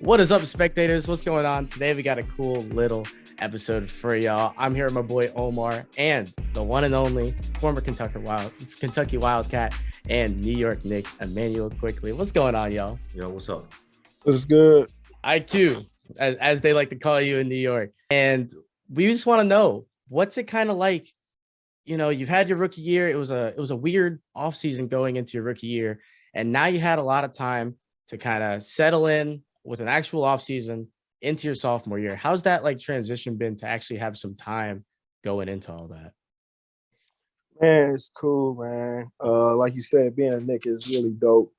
What is up, spectators? What's going on? Today we got a cool little episode for y'all. I'm here with my boy Omar and the one and only former Kentucky Wildcat and New York Knicks, Immanuel Quickley. What's going on, y'all? Yo, what's up? It's good. IQ, as they like to call you in New York. And we just want to know, what's it kind of like? You know, you've had your rookie year. It was a weird offseason going into your rookie year, and now you had a lot of time to kind of settle in with an actual offseason into your sophomore year. How's that like transition been to actually have some time going into all that? Man, it's cool, man. Like you said, being a Knick is really dope.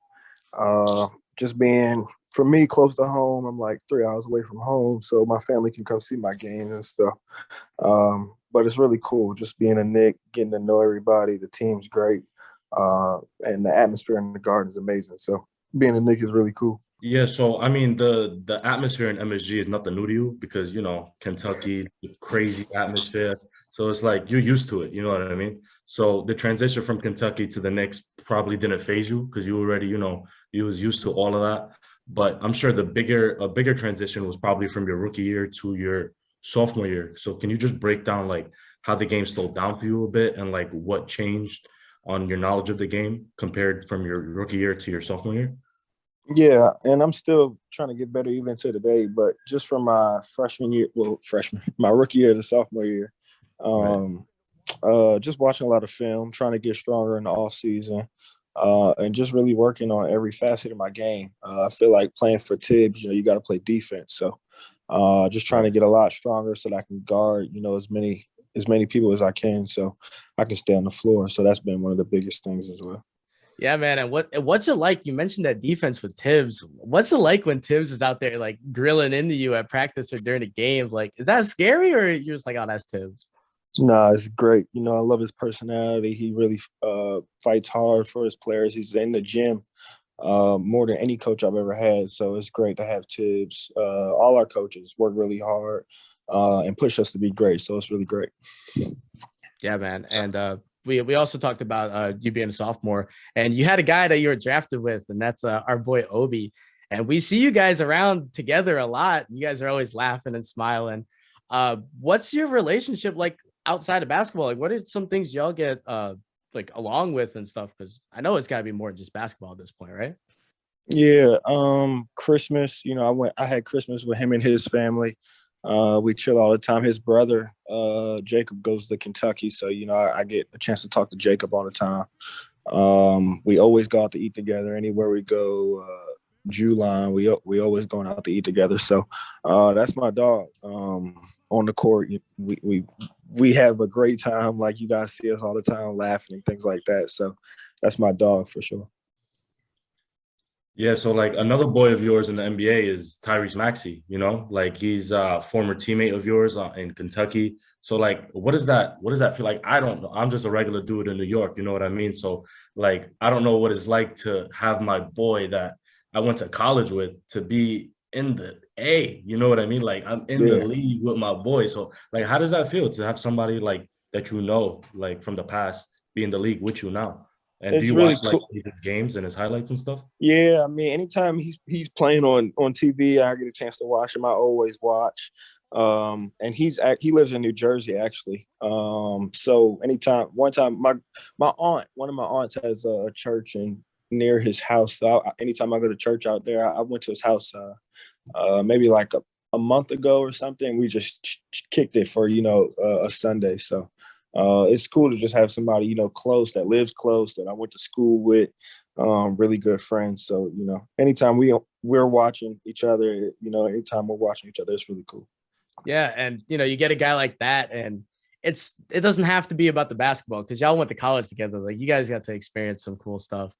Just being, for me, close to home. I'm like 3 hours away from home, so my family can come see my games and stuff. But it's really cool just being a Knick, getting to know everybody. The team's great. And the atmosphere in the garden is amazing. So being a Knick is really cool. Yeah, so I mean the atmosphere in MSG is nothing new to you because Kentucky, the crazy atmosphere. So it's like you're used to it, you know what I mean? So the transition from Kentucky to the Knicks probably didn't phase you because you already, you was used to all of that. But I'm sure a bigger transition was probably from your rookie year to your sophomore year. So can you just break down like how the game slowed down for you a bit and like what changed on your knowledge of the game compared from your rookie year to your sophomore year? Yeah, and I'm still trying to get better even to today. But just from my my rookie year to sophomore year, Right. um, just watching a lot of film, trying to get stronger in the off season, and just really working on every facet of my game. I feel like playing for Tibbs, you got to play defense. So, just trying to Right. get a lot stronger so that I can guard, as many people as I can, so I can stay on the floor. So that's been one of the biggest things as well. Yeah, man. And what's it like? You mentioned that defense with Tibbs. What's it like when Tibbs is out there like grilling into you at practice or during the game? Like, is that scary or you're just like, oh, that's Tibbs? No, it's great. I love his personality. He really fights hard for his players. He's in the gym more than any coach I've ever had. So it's great to have Tibbs. All our coaches work really hard and push us to be great. So it's really great. Yeah, man. And we also talked about you being a sophomore, and you had a guy that you were drafted with, and that's our boy Obi. And we see you guys around together a lot. You guys are always laughing and smiling. What's your relationship like outside of basketball? Like, what are some things y'all get like along with and stuff? Because I know it's got to be more than just basketball at this point, right? Yeah, Christmas, I had Christmas with him and his family. We chill all the time. His brother, Jacob, goes to Kentucky, so I get a chance to talk to Jacob all the time. We always go out to eat together anywhere we go. July, we always going out to eat together. So that's my dog. On the court, we have a great time. Like you guys see us all the time, laughing and things like that. So that's my dog for sure. Yeah, so like another boy of yours in the NBA is Tyrese Maxey, like he's a former teammate of yours in Kentucky. So like what does that feel like? I don't know. I'm just a regular dude in New York, you know what I mean? So like I don't know what it's like to have my boy that I went to college with to be in the A, you know what I mean? Like I'm in the Yeah, league with my boy. So like how does that feel to have somebody like that like from the past be in the league with you now? And do it's you watch really like cool. his games and his highlights and stuff? Yeah, I mean, anytime he's playing on TV, I get a chance to watch him. I always watch. And he lives in New Jersey actually. So one time one of my aunts has a church in near his house. So anytime I go to church out there, I went to his house. Maybe like a month ago or something. We just kicked it for a Sunday. So it's cool to just have somebody close that lives close that I went to school with, really good friends. So anytime we're watching each other, anytime we're watching each other, it's really cool. Yeah, and you get a guy like that, and it doesn't have to be about the basketball because y'all went to college together. Like you guys got to experience some cool stuff.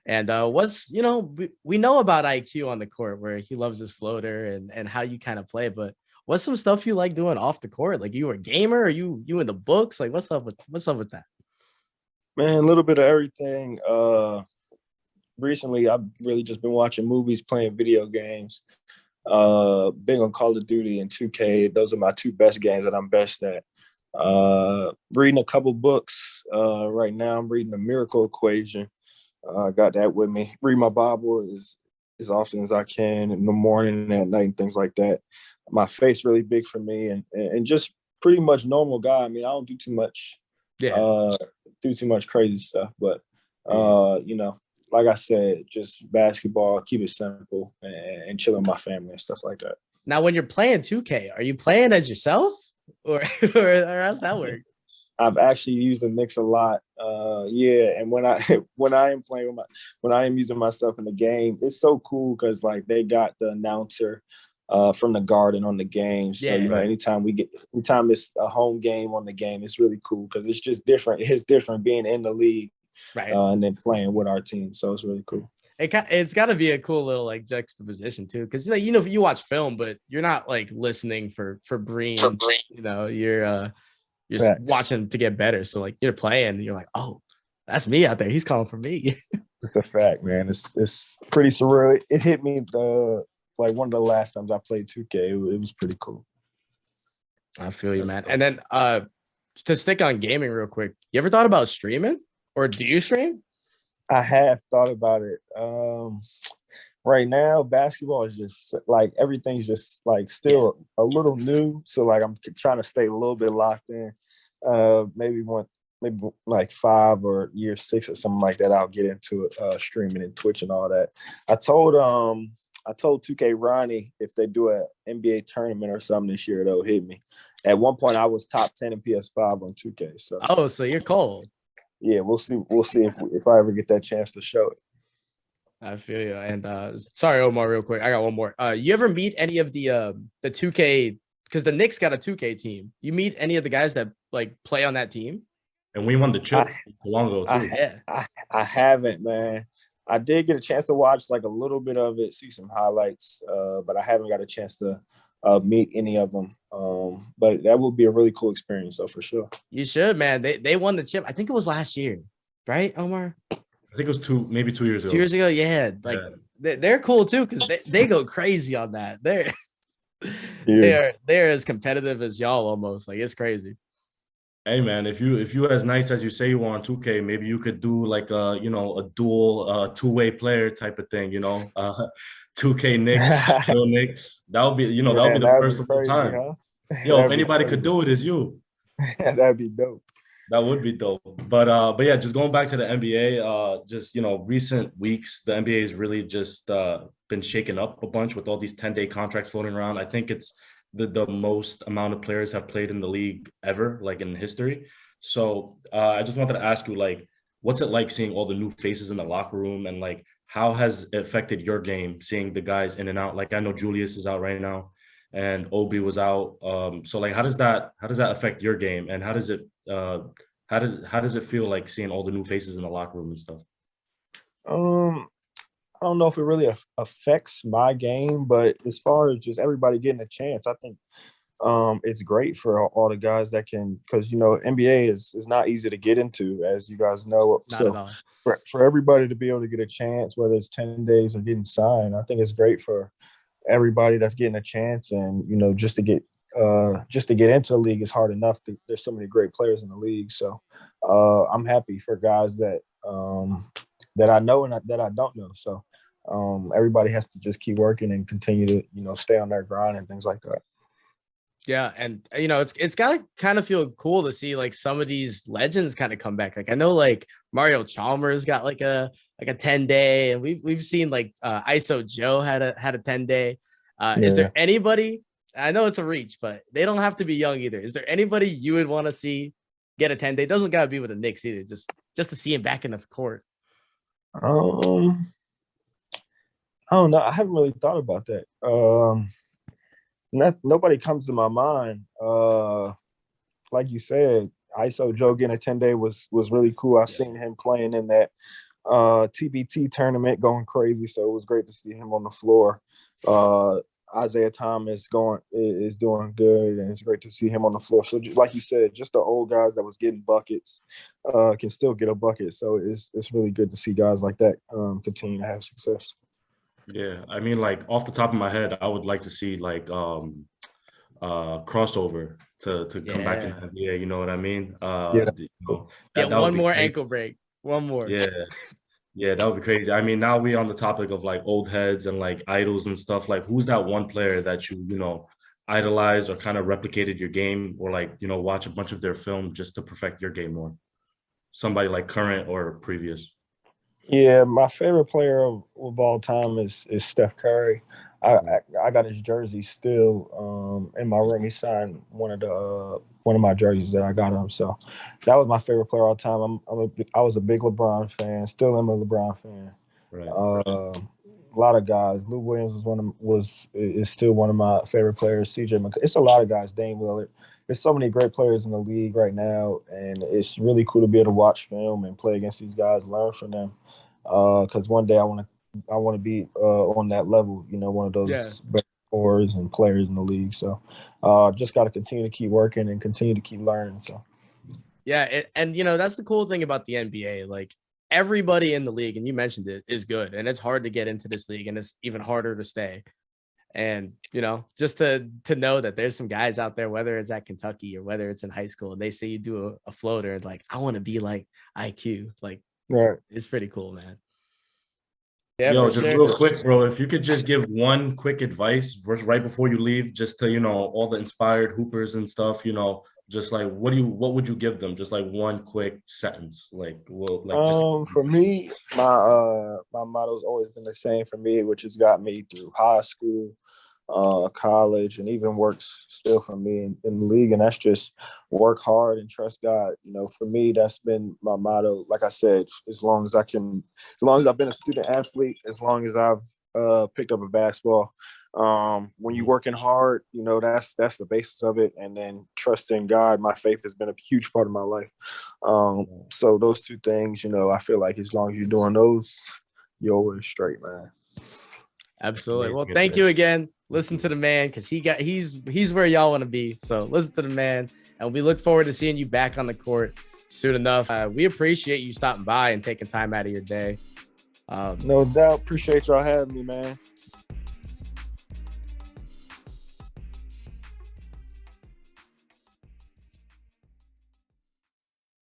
And we know about IQ on the court where he loves his floater and how you kind of play, but what's some stuff you like doing off the court? Like you a gamer? Are you in the books? Like what's up with that? Man, a little bit of everything. Recently I've really just been watching movies, playing video games. Big on Call of Duty and 2K. Those are my two best games that I'm best at. Reading a couple books. Right now I'm reading The Miracle Equation. I got that with me. Read my Bible is as often as I can in the morning and at night and things like that. My face really big for me, and just pretty much normal guy. I mean, I don't do too much Yeah. crazy stuff, but you know, like I said, just basketball, keep it simple, and chill with my family and stuff like that. Now, when you're playing 2K, are you playing as yourself, or or how's that work? I've actually used the Knicks a lot. Yeah, and when I when I am playing with when I am using myself in the game, it's so cool because like they got the announcer from the Garden on the game. So Yeah. you know, anytime it's a home game on the game, it's really cool because it's just different. It's different being in the league Right. and then playing with our team. So it's really cool. It's got to be a cool little like juxtaposition too, because you know you watch film, but you're not like listening for Breen. You know, you're just watching to get better. So like you're playing, and you're like, oh, that's me out there. He's calling for me. It's a fact, man. It's pretty surreal. It hit me like one of the last times I played 2K. It was pretty cool. I feel you, man. And then to stick on gaming real quick, you ever thought about streaming, or do you stream? I have thought about it. Right now, basketball is just like everything's just like still a little new. So like I'm trying to stay a little bit locked in. Maybe like 5 or year 6 or something like that. I'll get into it, streaming and Twitch and all that. I told 2K Ronnie if they do an NBA tournament or something this year, they'll hit me. At one point, I was top 10 in PS5 on 2K. So you're cold. Yeah, we'll see. We'll see if I ever get that chance to show it. I feel you. And sorry, Omar, real quick. I got one more. You ever meet any of the 2K, because the Knicks got a 2K team. You meet any of the guys that like play on that team? And we won the chip long ago too. I haven't, man. I did get a chance to watch like a little bit of it, see some highlights, but I haven't got a chance to meet any of them. But that would be a really cool experience, though, for sure. You should, man. They won the chip. I think it was last year, right, Omar? I think it was maybe 2 years ago. 2 years ago, yeah. Like they're cool too because they go crazy on that. They're as competitive as y'all almost. Like it's crazy. Hey man, if you as nice as you say you are on 2K, maybe you could do like a dual two-way player type of thing, 2K Knicks, Knicks. That would be the first of all time. Huh? Yo, if anybody could do it, it's you. That'd be dope. That would be dope. But yeah, just going back to the NBA, recent weeks, the NBA has really just been shaken up a bunch with all these 10-day contracts floating around. I think it's the most amount of players have played in the league ever, like in history. So I just wanted to ask you, like, what's it like seeing all the new faces in the locker room, and like how has it affected your game seeing the guys in and out? Like I know Julius is out right now and Obi was out. So like how does that affect your game, and how does it feel like seeing all the new faces in the locker room and stuff? I don't know if it really affects my game, but as far as just everybody getting a chance, I think it's great for all the guys that can, because NBA is not easy to get into, as you guys know. Not at all. For everybody to be able to get a chance, whether it's 10 days or getting signed, I think it's great for everybody that's getting a chance. And just to get into the league is hard enough. There's so many great players in the league, so I'm happy for guys that I know and that I don't know. So everybody has to just keep working and continue to stay on their grind and things like that. Yeah, and it's gotta kind of feel cool to see like some of these legends kind of come back. Like I know like Mario Chalmers got like a 10-day, and we've seen like ISO Joe had a 10-day. Is there anybody? I know it's a reach, but they don't have to be young either. Is there anybody you would want to see get a 10-day? Doesn't gotta be with the Knicks either. Just to see him back in the court. I don't know. I haven't really thought about that. Nobody comes to my mind. Like you said, ISO Joe getting a 10-day was really cool. I seen him playing in that TBT tournament, going crazy. So it was great to see him on the floor. Isaiah Thomas is doing good, and it's great to see him on the floor. So like you said, just the old guys that was getting buckets can still get a bucket. So it's really good to see guys like that continue to have success. Yeah, I mean, like off the top of my head, I would like to see like crossover to come back in the NBA. You know what I mean? Get one more ankle break. One more. Yeah, Yeah, that would be crazy. I mean, now we on the topic of like old heads and like idols and stuff. Like, who's that one player that you know, idolize or kind of replicated your game, or like, you know, watch a bunch of their film just to perfect your game more? Somebody like current or previous. Yeah, my favorite player of all time is Steph Curry. I got his jersey still in my room. He signed one of my jerseys that I got him. So that was my favorite player all time. I was a big LeBron fan. Still am a LeBron fan. Right. A lot of guys. Lou Williams is still one of my favorite players. CJ McCollum. It's a lot of guys. Dame Lillard. There's so many great players in the league right now, and it's really cool to be able to watch film and play against these guys, learn from them. Because one day I want to be on that level. You know, one of those best scorers and players in the league. So just got to continue to keep working and continue to keep learning. So yeah, and you know that's the cool thing about the NBA. Like everybody in the league, and you mentioned it, is good, and it's hard to get into this league, and it's even harder to stay. And, you know, just to know that there's some guys out there, whether it's at Kentucky or whether it's in high school, and they see you do a floater and like, I want to be like IQ. Like, right. It's pretty cool, man. Yeah, Yo, for just sure. real quick, bro, if you could just give one quick advice right before you leave, just to, you know, all the inspired hoopers and stuff, you know, just like what would you give them? Just like one quick sentence. Like, well, like For me, my motto's always been the same for me, which has got me through high school, college, and even works still for me in the league. And that's just work hard and trust God. You know, for me, that's been my motto. Like I said, as long as I've been a student athlete, as long as I've picked up a basketball. When you're working hard, you know, that's the basis of it. And then trusting God, my faith has been a huge part of my life. So those two things, you know, I feel like as long as you're doing those, you're always straight, man. Absolutely. Well, thank you again. Listen to the man, because he's where y'all want to be. So listen to the man, and we look forward to seeing you back on the court soon enough. We appreciate you stopping by and taking time out of your day. No doubt. Appreciate y'all having me, man.